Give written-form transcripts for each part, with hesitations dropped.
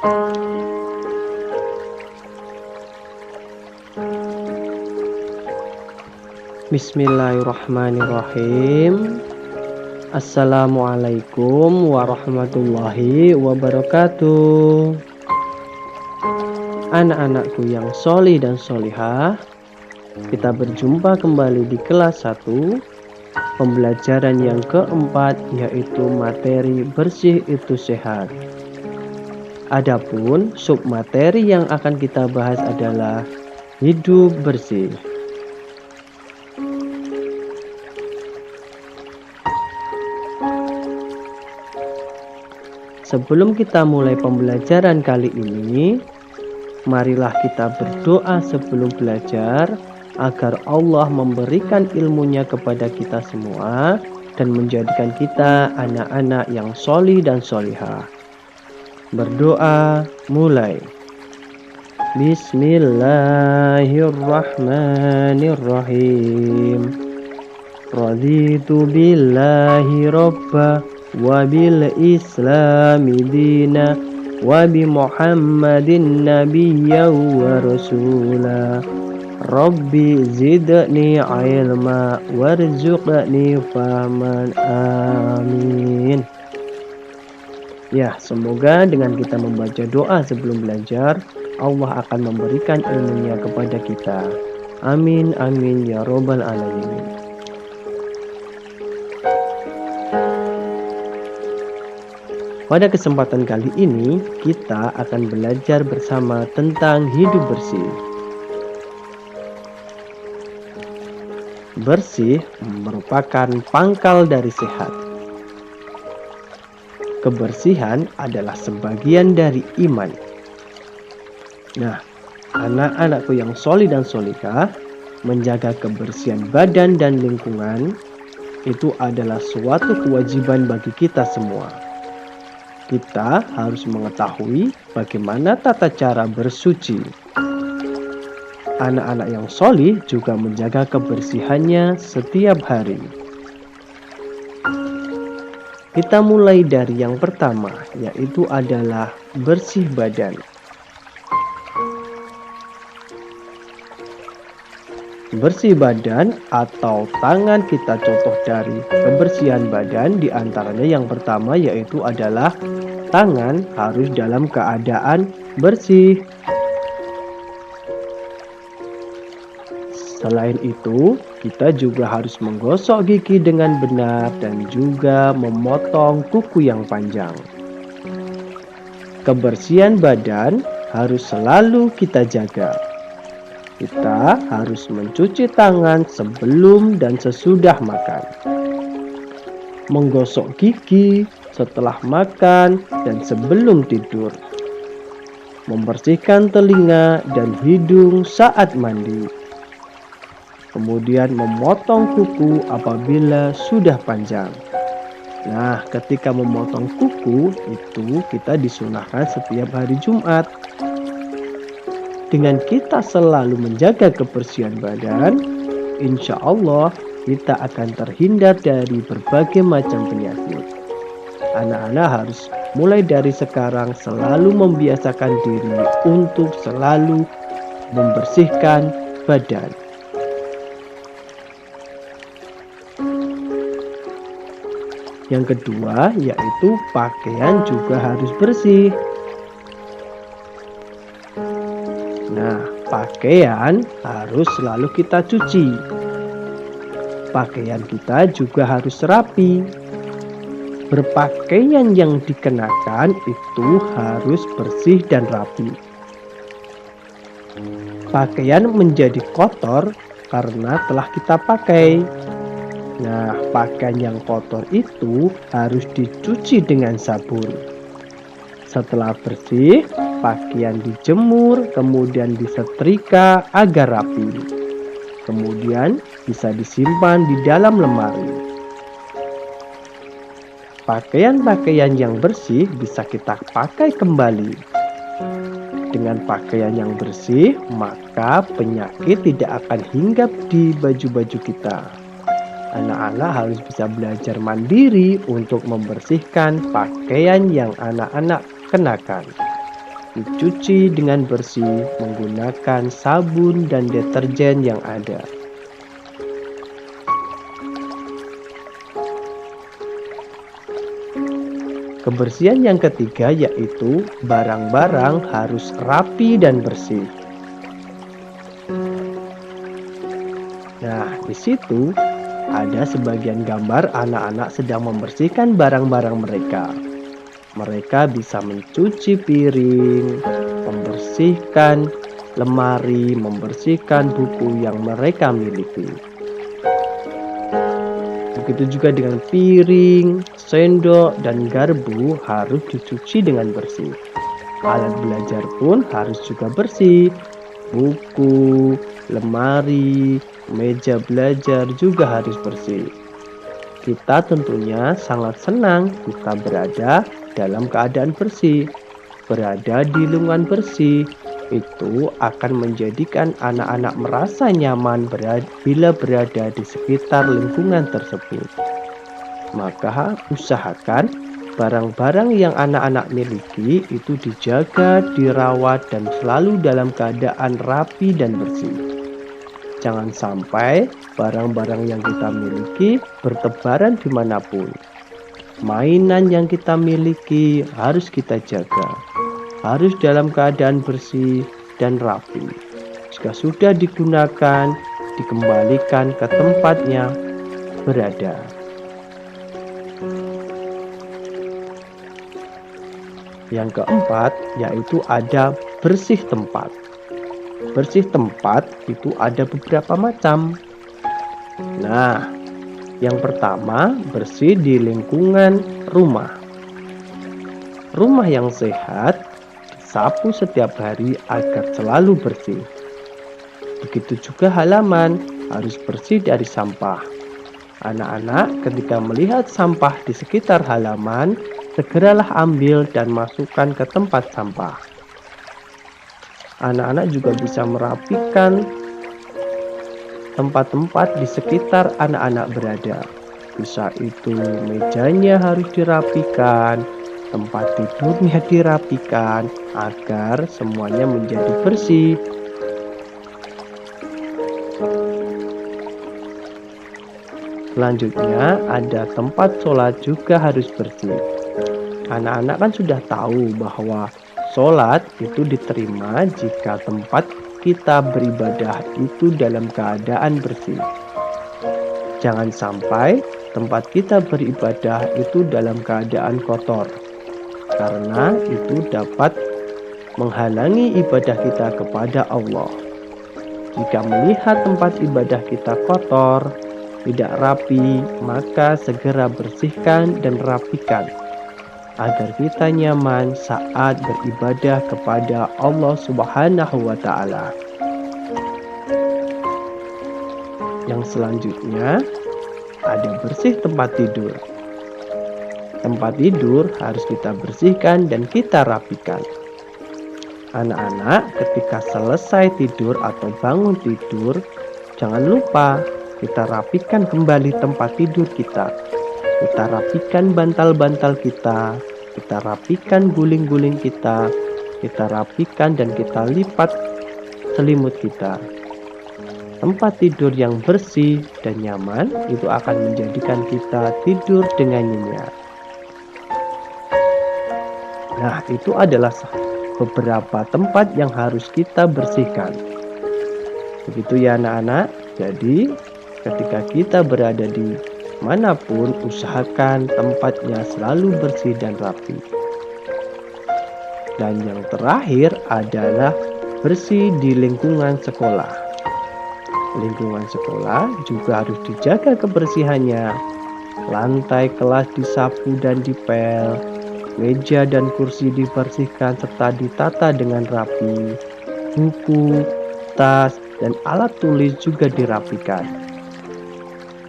Bismillahirrahmanirrahim. Assalamualaikum warahmatullahi wabarakatuh. Anak-anakku yang solih dan solihah, kita berjumpa kembali di kelas 1, pembelajaran yang keempat, yaitu materi bersih itu sehat. Adapun submateri yang akan kita bahas adalah hidup bersih. Sebelum kita mulai pembelajaran kali ini, marilah kita berdoa sebelum belajar agar Allah memberikan ilmunya kepada kita semua dan menjadikan kita anak-anak yang solih dan solihah. Berdoa mulai. Bismillahirrahmanirrahim. Raditu billahi robba wa bil islami dina wa bi muhammadin nabiyya wa rasula. Rabbi zidni ilma warzuqni fahman. Amin. Ya, semoga dengan kita membaca doa sebelum belajar, Allah akan memberikan ilmunya kepada kita. Amin, amin, ya robbal alamin. Pada kesempatan kali ini, kita akan belajar bersama tentang hidup bersih. Bersih merupakan pangkal dari sehat. Kebersihan adalah sebagian dari iman. Nah, anak-anakku yang solih dan solihah, menjaga kebersihan badan dan lingkungan itu adalah suatu kewajiban bagi kita semua. Kita harus mengetahui bagaimana tata cara bersuci. Anak-anak yang solih juga menjaga kebersihannya setiap hari. Kita mulai dari yang pertama, yaitu adalah bersih badan. Bersih badan atau tangan kita contoh dari kebersihan badan, diantaranya yang pertama yaitu adalah tangan harus dalam keadaan bersih. Selain itu, kita juga harus menggosok gigi dengan benar dan juga memotong kuku yang panjang. Kebersihan badan harus selalu kita jaga. Kita harus mencuci tangan sebelum dan sesudah makan. Menggosok gigi setelah makan dan sebelum tidur. Membersihkan telinga dan hidung saat mandi. Kemudian memotong kuku apabila sudah panjang. Nah, ketika memotong kuku itu kita disunahkan setiap hari Jumat. Dengan kita selalu menjaga kebersihan badan, insya Allah kita akan terhindar dari berbagai macam penyakit. Anak-anak harus mulai dari sekarang selalu membiasakan diri untuk selalu membersihkan badan. Yang kedua yaitu pakaian juga harus bersih. Nah, pakaian harus selalu kita cuci. Pakaian kita juga harus rapi. Berpakaian yang dikenakan itu harus bersih dan rapi. Pakaian menjadi kotor karena telah kita pakai. Nah, pakaian yang kotor itu harus dicuci dengan sabun. Setelah bersih, pakaian dijemur, kemudian disetrika agar rapi. Kemudian bisa disimpan di dalam lemari. Pakaian-pakaian yang bersih bisa kita pakai kembali. Dengan pakaian yang bersih, maka penyakit tidak akan hinggap di baju-baju kita. Anak-anak harus bisa belajar mandiri untuk membersihkan pakaian yang anak-anak kenakan. dicuci dengan bersih menggunakan sabun dan deterjen yang ada. Kebersihan yang ketiga yaitu barang-barang harus rapi dan bersih. Nah, di situ ada sebagian gambar anak-anak sedang membersihkan barang-barang mereka. Mereka bisa mencuci piring, membersihkan lemari, membersihkan buku yang mereka miliki. Begitu juga dengan piring, sendok, dan garpu harus dicuci dengan bersih. Alat belajar pun harus juga bersih. Buku, lemari, meja belajar juga harus bersih. Kita tentunya sangat senang kita berada dalam keadaan bersih. Berada di lingkungan bersih itu akan menjadikan anak-anak merasa nyaman bila berada di sekitar lingkungan tersebut. Maka usahakan barang-barang yang anak-anak miliki itu dijaga, dirawat, dan selalu dalam keadaan rapi dan bersih. Jangan sampai barang-barang yang kita miliki bertebaran dimanapun. Mainan yang kita miliki harus kita jaga, harus dalam keadaan bersih dan rapi. Jika sudah digunakan, dikembalikan ke tempatnya berada. Yang keempat yaitu ada bersih tempat. Bersih tempat itu ada beberapa macam. Nah, yang pertama bersih di lingkungan rumah. Rumah yang sehat disapu setiap hari agar selalu bersih. Begitu juga halaman harus bersih dari sampah. Anak-anak ketika melihat sampah di sekitar halaman, segeralah ambil dan masukkan ke tempat sampah. Anak-anak juga bisa merapikan tempat-tempat di sekitar anak-anak berada. Bisa itu mejanya harus dirapikan, tempat tidurnya dirapikan, agar semuanya menjadi bersih. Selanjutnya ada tempat sholat juga harus bersih. Anak-anak kan sudah tahu bahwa sholat itu diterima jika tempat kita beribadah itu dalam keadaan bersih. Jangan sampai tempat kita beribadah itu dalam keadaan kotor, karena itu dapat menghalangi ibadah kita kepada Allah. Jika melihat tempat ibadah kita kotor, tidak rapi, maka segera bersihkan dan rapikan agar kita nyaman saat beribadah kepada Allah Subhanahu wa Ta'ala. Yang selanjutnya ada bersih tempat tidur. Tempat tidur harus kita bersihkan dan kita rapikan. Anak-anak ketika selesai tidur atau bangun tidur, jangan lupa kita rapikan kembali tempat tidur kita. Kita rapikan bantal-bantal kita rapikan guling-guling kita rapikan dan kita lipat selimut kita. Tempat tidur yang bersih dan nyaman itu akan menjadikan kita tidur dengan nyenyak. Nah, itu adalah beberapa tempat yang harus kita bersihkan. Begitu ya anak-anak. Jadi, ketika kita berada di manapun, usahakan tempatnya selalu bersih dan rapi. Dan yang terakhir adalah bersih di lingkungan sekolah. Lingkungan sekolah juga harus dijaga kebersihannya. Lantai kelas disapu dan dipel, meja dan kursi dibersihkan serta ditata dengan rapi. Buku, tas, dan alat tulis juga dirapikan.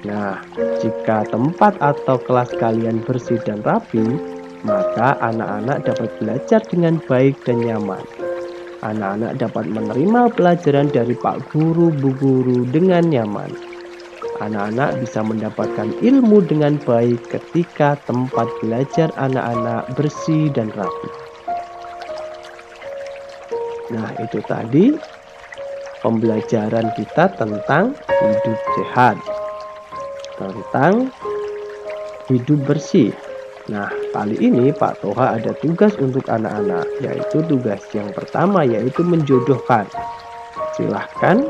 Nah, jika tempat atau kelas kalian bersih dan rapi, maka anak-anak dapat belajar dengan baik dan nyaman. Anak-anak dapat menerima pelajaran dari Pak Guru, Bu Guru dengan nyaman. Anak-anak bisa mendapatkan ilmu dengan baik ketika tempat belajar anak-anak bersih dan rapi. Nah, itu tadi pembelajaran kita tentang hidup sehat, tentang hidup bersih. Nah, kali ini Pak Toha ada tugas untuk anak-anak, yaitu tugas yang pertama yaitu menjodohkan. Silahkan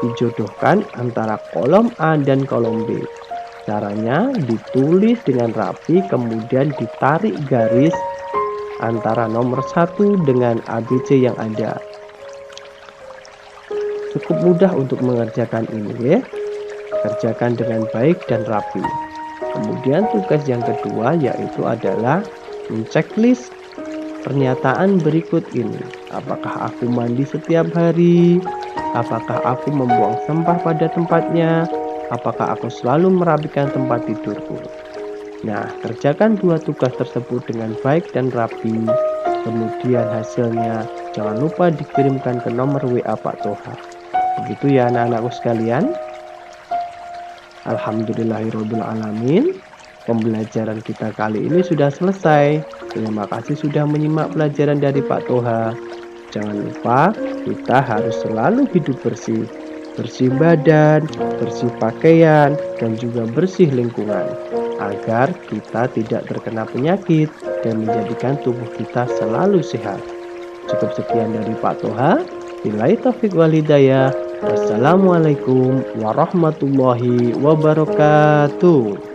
dijodohkan antara kolom A dan kolom B. Caranya ditulis dengan rapi, kemudian ditarik garis antara nomor 1 dengan ABC yang ada. Cukup mudah untuk mengerjakan ini ya. Kerjakan dengan baik dan rapi. Kemudian tugas yang kedua yaitu adalah menceklis pernyataan berikut ini. Apakah aku mandi setiap hari? Apakah aku membuang sampah pada tempatnya? Apakah aku selalu merapikan tempat tidurku? Nah, kerjakan dua tugas tersebut dengan baik dan rapi. Kemudian hasilnya jangan lupa dikirimkan ke nomor WA Pak Toha. Begitu ya anak-anakku sekalian. Alhamdulillahirrahmanirrahim. Pembelajaran kita kali ini sudah selesai. Terima kasih sudah menyimak pelajaran dari Pak Toha. Jangan lupa kita harus selalu hidup bersih. Bersih badan, bersih pakaian, dan juga bersih lingkungan. Agar kita tidak terkena penyakit dan menjadikan tubuh kita selalu sehat. Cukup sekian dari Pak Toha. Billahi taufik wal hidayah. Wassalamualaikum warahmatullahi wabarakatuh.